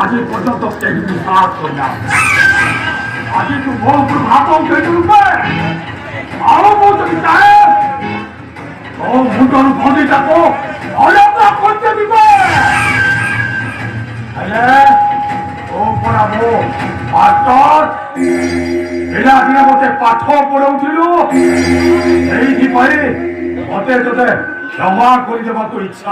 아직 পর্যন্ত কেউ সাহায্য করি না 아직도 뭐 그런 가까운 결정인데 아무 모습이 나해 너 문도는 거기 잡고 어렵다 건드리고 아예 오퍼라고 봤던 এরা মধ্যে পাথর পড়ে উঠিল এইপারে মতে তোতে ক্ষমা করে দেবার তো ইচ্ছা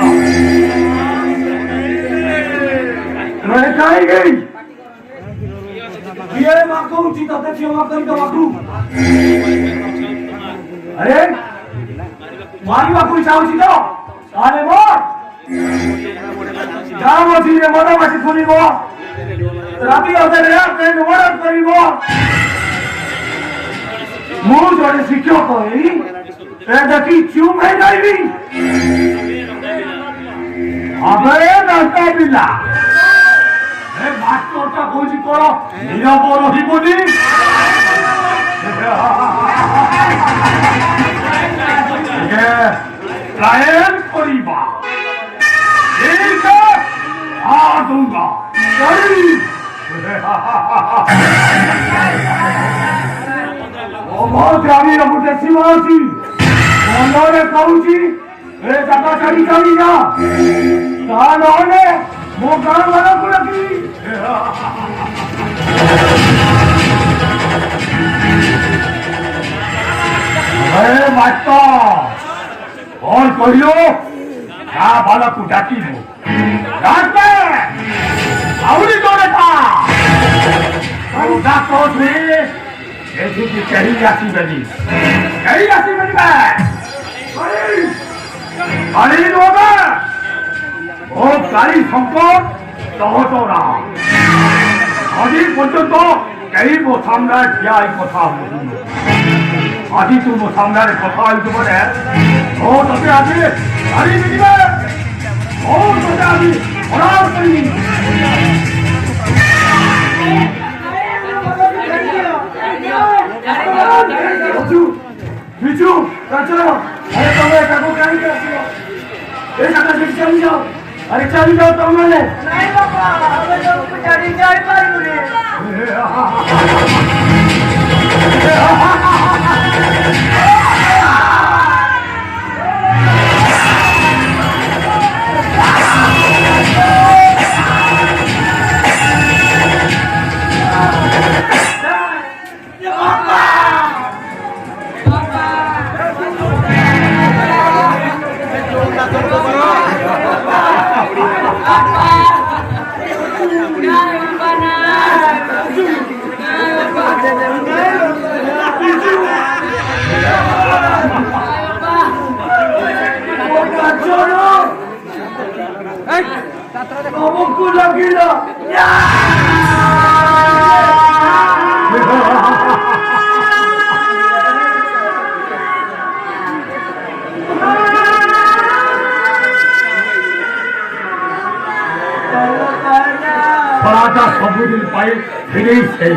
ये माको उचित होते क्षमा करी तो माको अरे मारी माको इच्छा उचित हो साले मोर जाओ मची रे मना मची सुनी बो राती होते रे अपने मदद करी बो मुझ जोड़े सिक्यों को ही ऐसा की क्यों मैं नहीं भी अबे नाश्ता बिल्ला মাস্টারটা বলছি করো নিরাপদ অধিপতি ট্রায়াল করিবা আদুঙ্গা আমি রঘুতে সীমা আছি বন্ধরে কହୁছি এ টাকা চারি চারি না তা নহলে ମୋ ଗାଁ ମାନଙ୍କୁ ଡାକି ମାଷ୍ଟର କଣ କହିଲୁ ଗାଁ ବାଲାକୁ ଡାକିବୁ ଆହୁରି ଜଣେ ଡାକ ଏଠିକି କେହି ଆସିବେନି କେହି ଆସିବେନି ও গাড়ি সম্পদ তহতরা আজ পর্যন্ত কেই মো সামনে ঠিয়া এই কথা বলুন আজি তু মো সামনে কথা হইতে পারে ও তোতে আজি গাড়ি দিবে ও তোতে আজি অনার করি বিজু চলো আরে তুমি কাকু গাড়ি আসো এই সাথে চলে যাও अरे चल जाओ तो मैंने नहीं बाबा अब तो चढ़ी जाए पर मुझे Kamu gila. Ya! Pada sabudin pai ini saya.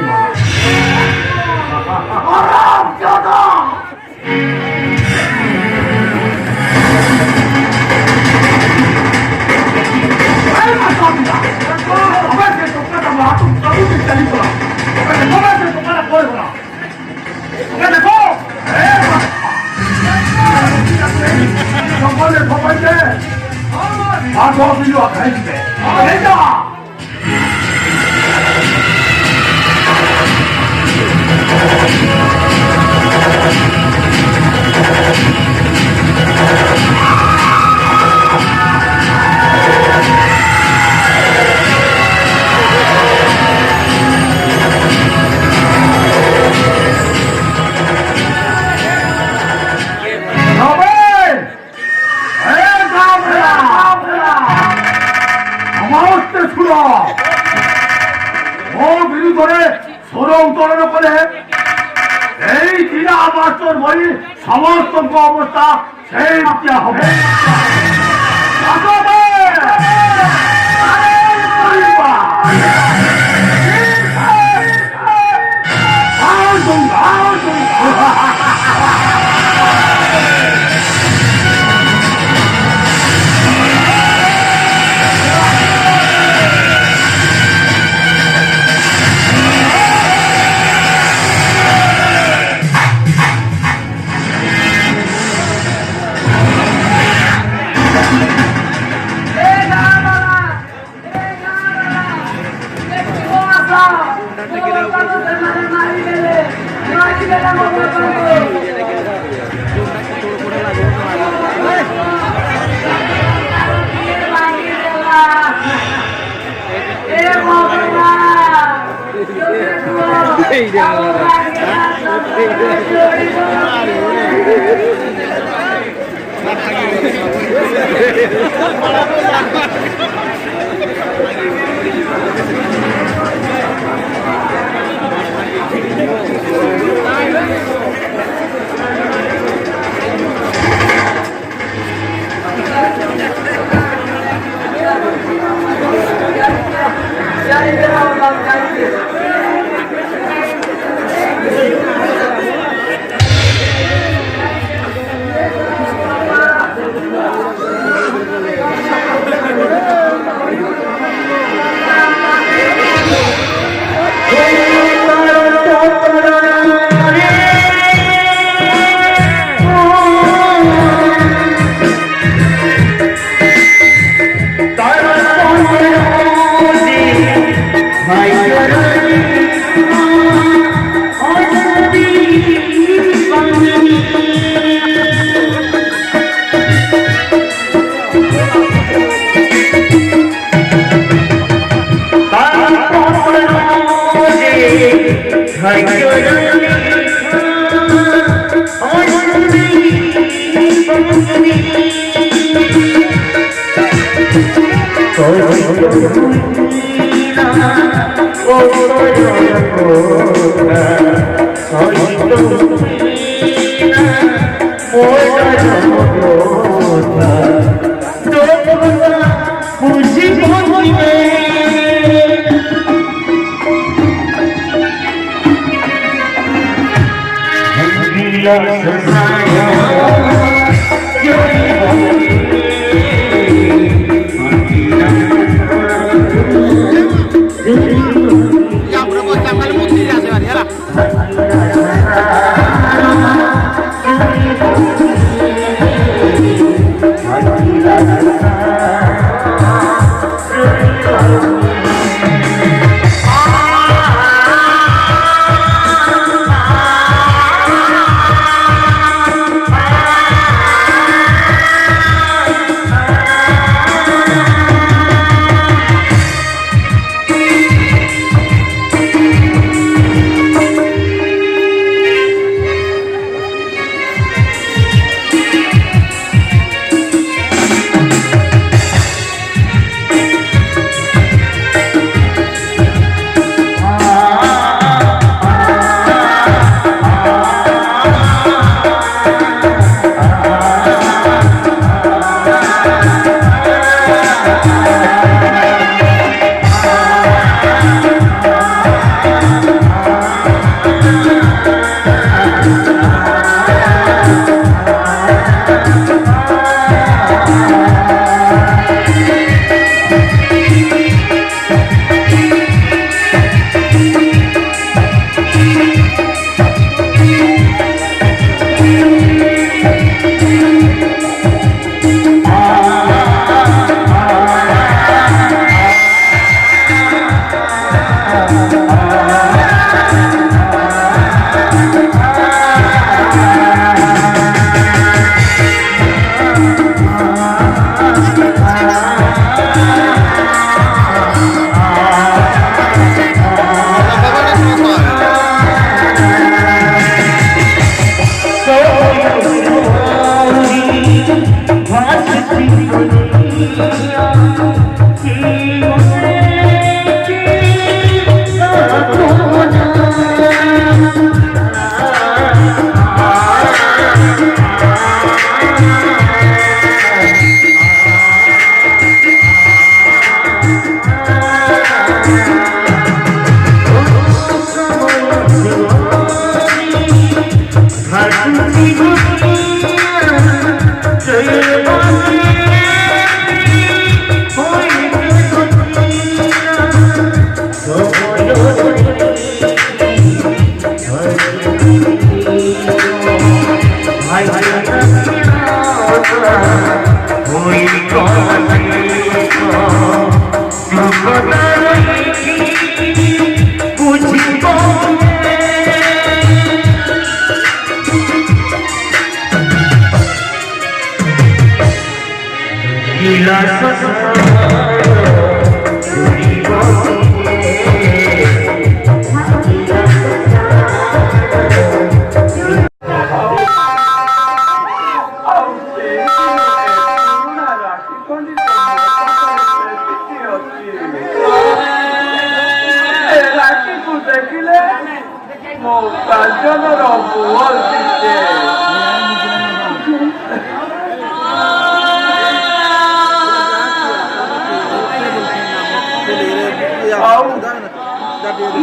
Orang jodoh. সমস্ত অবস্থা সেই হবে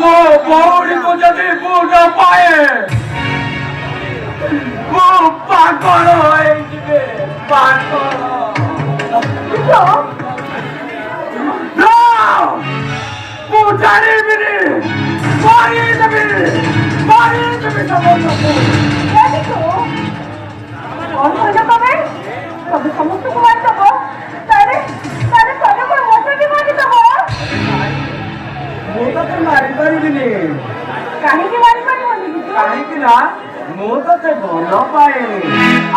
ମୋ ଭଉଣୀକୁ ଯଦି ମୁଁ ନ ପାଏ ମୁଁ ପାଗଳ ହେଇଯିବେ ପାଗଳ। ମୁଁ ଜାଣିବିନି ମାରିଦେବି ସମସ୍ତଙ୍କୁ। ସମସ୍ତଙ୍କୁ ମାରିଦବ ତାହେଲେ ତମେ କଣ ମତେ ବି ମାରିଦବ? ମୁଁ ତତେ ମାରିପାରିବିନି। କାହିଁକି ମାରିପାରିବନି? କାହିଁକି ନା ମୁଁ ତତେ ଭଲ ପାଏ।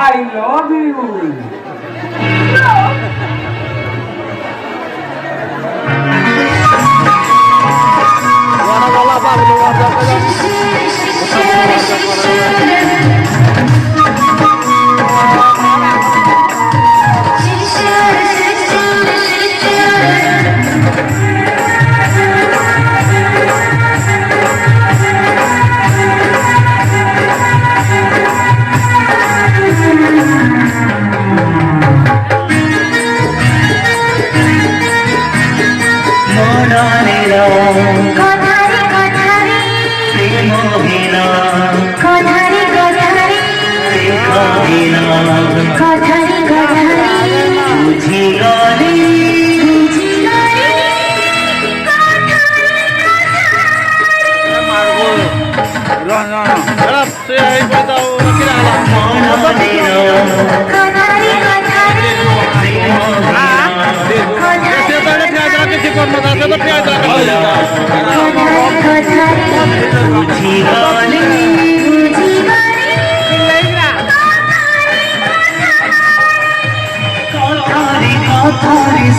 I love you.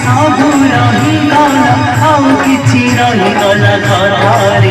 ସବୁ ରହିଗଲା ଆଉ କିଛି ରହିଗଲା ଘରରେ